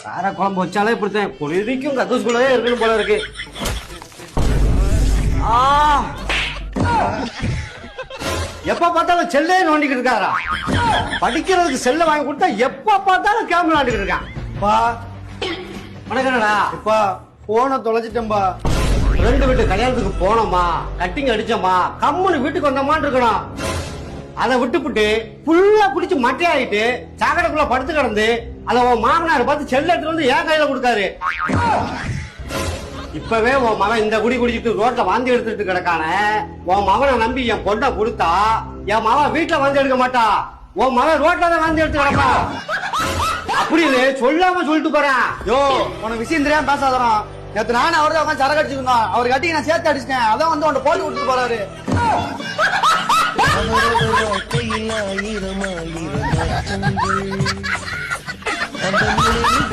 கார குழம்பு வச்சாலே இப்படித்தான் பொழுதிக்கும் கக்கூஸ்குள்ளவே இருக்கணும் போல இருக்கு. எப்ப பார்த்தாலும் செல்லே நோண்டிக்கிட்டு இருக்காரா? படிக்கிறதுக்கு செல்ல வாங்கி கொடுத்தா எப்ப பார்த்தாலும் கேம் விளையாண்டுக்கிட்டு இருக்கான். வணக்கம்டா. இப்பா போன தொலைச்சிட்டேன்பா. ரெண்டு வீட்டு கல்யாணத்துக்கு போனோமா, கட்டிங் அடிச்சோமா, கம்முன்னு வீட்டுக்கு வந்தோமான்னு இருக்கணும். அதை விட்டுப்புட்டு புல்லா குடிச்சு மட்டையாயிட்டு சாக்கடைக்குள்ள படுத்து கிடந்து அத உன் மாமனார் பார்த்து செல்ல எடுத்து வந்து என் கையில கொடுத்தாரு. இப்பவே உன் மகன் இந்த குடி குடிச்சிட்டு ரோட்ல வாந்தி எடுத்துட்டு கிடக்கான. உன் மகனை நம்பி என் பொண்ணை கொடுத்தா என் மகன் வீட்டுல வாந்தி எடுக்க மாட்டா, உன் மகன் ரோட்ல தான் வாந்தி எடுத்து கிடப்பா அப்படின்னு சொல்லாம சொல்லிட்டு போறேன். யோ உனக்கு விஷயம் தெரியாம பேசாதறான். நேத்து நானும் அவர்தான் உட்காந்து சரக்கு அடிச்சுக்கணும். அவர் கட்டி நான் சேர்த்து அடிச்சிட்டேன். அதான் வந்து உன்னை போட்டு விட்டுட்டு போறாரு. ஆயிரம் ஆயிரம்